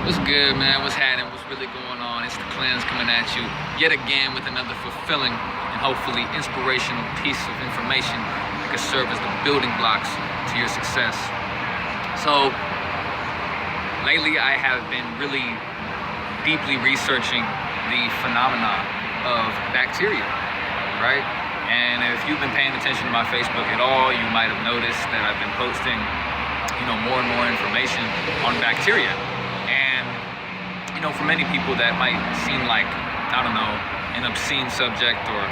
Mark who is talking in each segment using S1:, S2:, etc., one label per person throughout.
S1: What's good, man? What's happening? What's really going on? It's the Clenz coming at you yet again with another fulfilling and hopefully inspirational piece of information that could serve as the building blocks to your success. So, lately I have been really deeply researching the phenomena of bacteria, right? And if you've been paying attention to my Facebook at all, you might have noticed that I've been posting, more and more information on bacteria. For many people that might seem like, an obscene subject or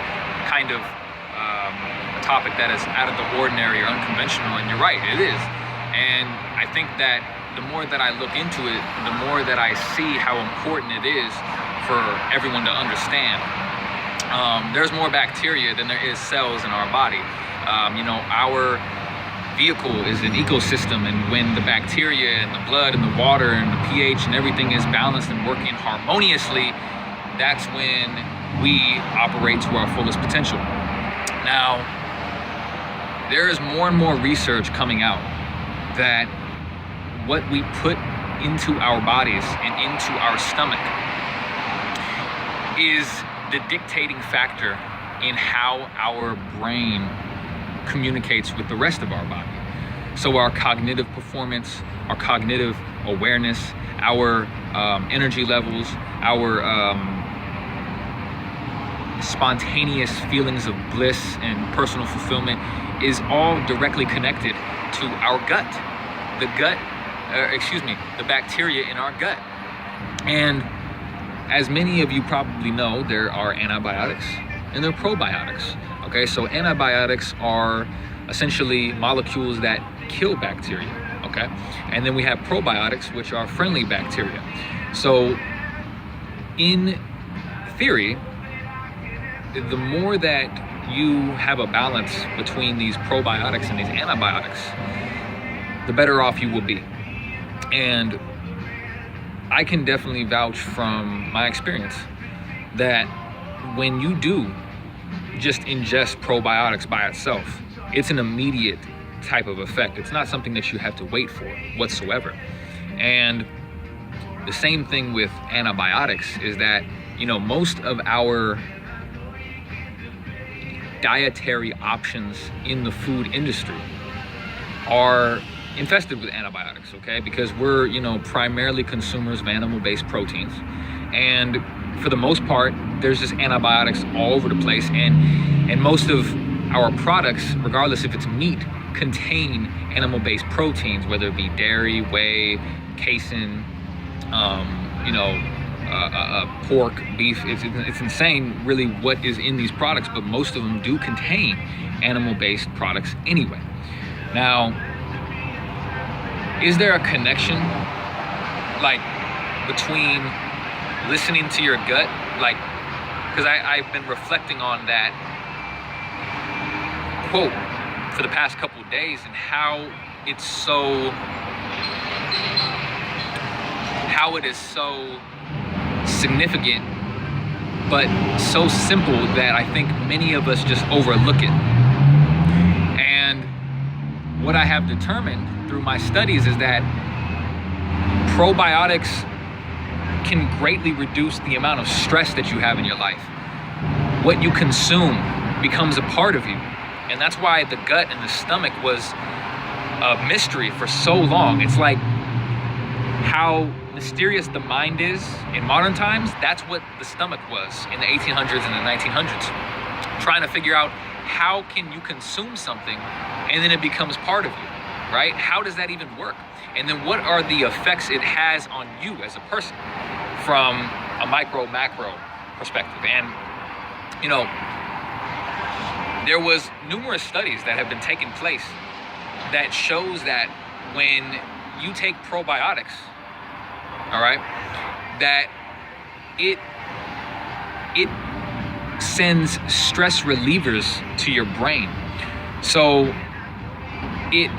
S1: kind of a topic that is out of the ordinary or unconventional, and you're right, it is. And I think that the more that I look into it, the more that I see how important it is for everyone to understand. There's more bacteria than there is cells in our body. Our vehicle is an ecosystem, and when the bacteria and the blood and the water and the pH and everything is balanced and working harmoniously, that's when we operate to our fullest potential. Now, there is more and more research coming out that what we put into our bodies and into our stomach is the dictating factor in how our brain communicates with the rest of our body. So our cognitive performance, our cognitive awareness, our energy levels, our spontaneous feelings of bliss and personal fulfillment is all directly connected to our gut. The bacteria in our gut. And as many of you probably know, there are antibiotics and there are probiotics. Okay, so antibiotics are essentially molecules that kill bacteria, okay? And then we have probiotics, which are friendly bacteria. So in theory, the more that you have a balance between these probiotics and these antibiotics, the better off you will be. And I can definitely vouch from my experience that when you do just ingest probiotics by itself, it's an immediate type of effect. It's not something that you have to wait for whatsoever. And the same thing with antibiotics is that, most of our dietary options in the food industry are infested with antibiotics, okay? Because we're, primarily consumers of animal-based proteins. And for the most part, there's just antibiotics all over the place, and most of our products, regardless if it's meat, contain animal-based proteins, whether it be dairy, whey, casein, pork, beef. It's insane, really, what is in these products, but most of them do contain animal-based products anyway. Now, is there a connection, between listening to your gut, because I've been reflecting on that quote for the past couple of days and how it is so significant, but so simple that I think many of us just overlook it. And what I have determined through my studies is that probiotics can greatly reduce the amount of stress that you have in your life. What you consume becomes a part of you. And that's why the gut and the stomach was a mystery for so long. It's like how mysterious the mind is in modern times. That's what the stomach was in the 1800s and the 1900s. Trying to figure out how can you consume something and then it becomes part of you, right? How does that even work? And then what are the effects it has on you as a person from a micro-macro perspective? And, there was numerous studies that have been taking place that shows that when you take probiotics, all right, that it sends stress relievers to your brain. So it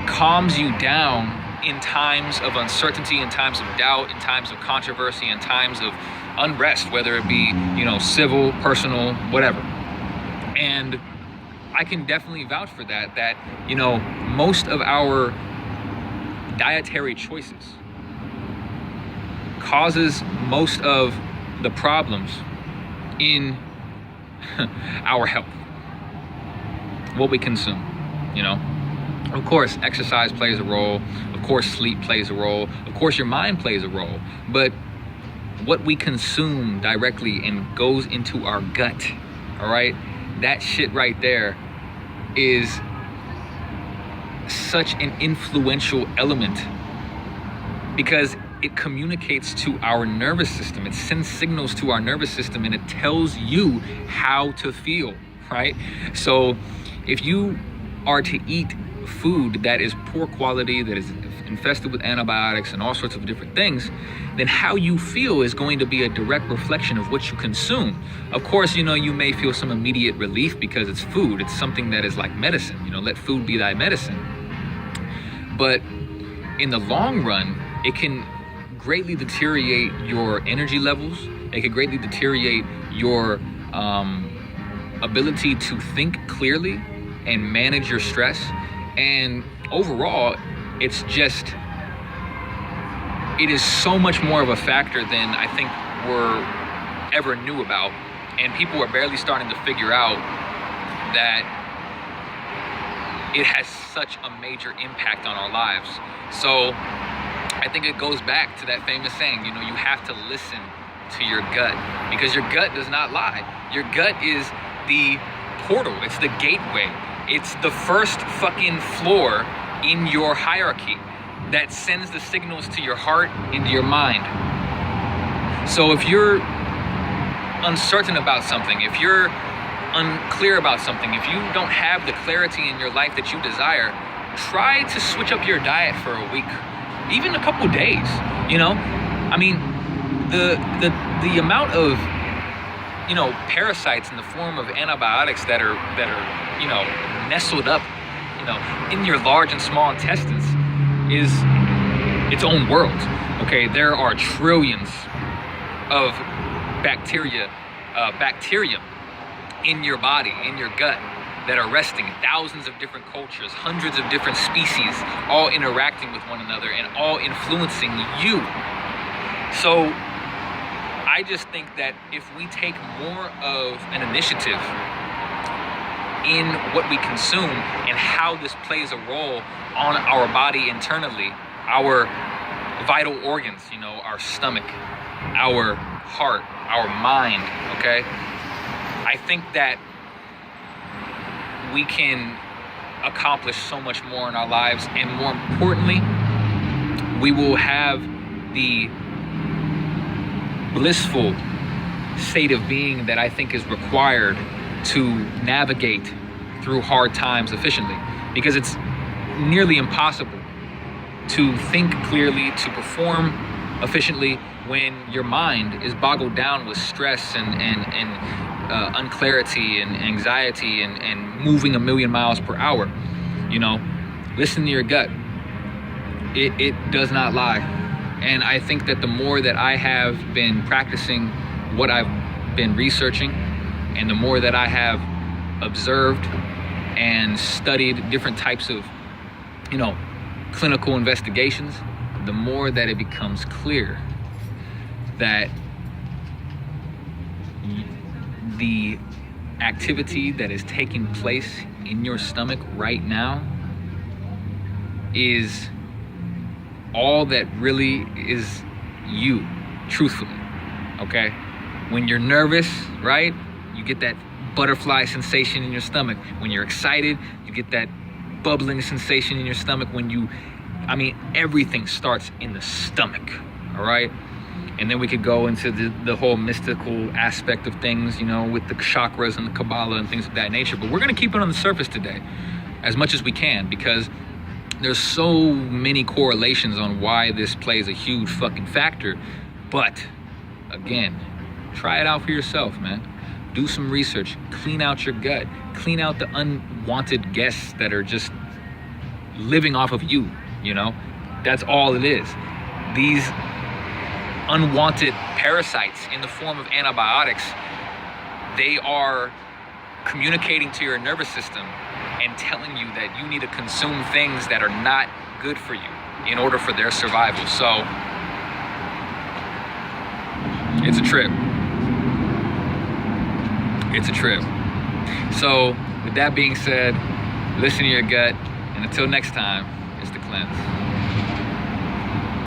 S1: calms you down in times of uncertainty, in times of doubt, in times of controversy, in times of unrest, whether it be, civil, personal, whatever. And I can definitely vouch for that, most of our dietary choices causes most of the problems in our health. What we consume, you know. Of course, exercise plays a role. Of course, sleep plays a role. Of course, your mind plays a role. But what we consume directly and goes into our gut, all right, that shit right there is such an influential element because it communicates to our nervous system. It sends signals to our nervous system and it tells you how to feel, right? So if you are to eat food that is poor quality, that is infested with antibiotics and all sorts of different things, then how you feel is going to be a direct reflection of what you consume. Of course, you know, you may feel some immediate relief because it's food. It's something that is like medicine, you know, let food be thy medicine. But in the long run, it can greatly deteriorate your energy levels. It can greatly deteriorate your ability to think clearly and manage your stress. And overall, it is so much more of a factor than I think we're ever knew about. And people are barely starting to figure out that it has such a major impact on our lives. So I think it goes back to that famous saying, you know, you have to listen to your gut because your gut does not lie. Your gut is the portal. It's the gateway. It's the first fucking floor in your hierarchy that sends the signals to your heart and to your mind. So if you're uncertain about something, if you're unclear about something, if you don't have the clarity in your life that you desire, try to switch up your diet for a week, even a couple days, you know? I mean, the amount of, you know, parasites in the form of antibiotics that are, you know, nestled up, you know, in your large and small intestines is its own world, okay? There are trillions of bacterium in your body, in your gut, that are resting, thousands of different cultures, hundreds of different species, all interacting with one another and all influencing you. So I just think that if we take more of an initiative in what we consume and how this plays a role on our body internally, our vital organs, you know, our stomach, our heart, our mind, okay? I think that we can accomplish so much more in our lives, and more importantly, we will have the blissful state of being that I think is required to navigate through hard times efficiently, because it's nearly impossible to think clearly, to perform efficiently when your mind is boggled down with stress and unclarity and anxiety and moving a million miles per hour. You know, listen to your gut. It does not lie. And I think that the more that I have been practicing what I've been researching, and the more that I have observed and studied different types of, you know, clinical investigations, the more that it becomes clear that the activity that is taking place in your stomach right now is all that really is you, truthfully, okay? When you're nervous, right, you get that butterfly sensation in your stomach. When you're excited, you get that bubbling sensation in your stomach. Everything starts in the stomach, all right? And then we could go into the whole mystical aspect of things, you know, with the chakras and the Kabbalah and things of that nature. But we're going to keep it on the surface today as much as we can, because there's so many correlations on why this plays a huge fucking factor. But again, try it out for yourself, man. Do some research, clean out your gut, clean out the unwanted guests that are just living off of you, you know? That's all it is. These unwanted parasites in the form of antibiotics, they are communicating to your nervous system and telling you that you need to consume things that are not good for you in order for their survival. So trip. It's a trip. So with that being said, listen to your gut, and until next time, it's the Clenz.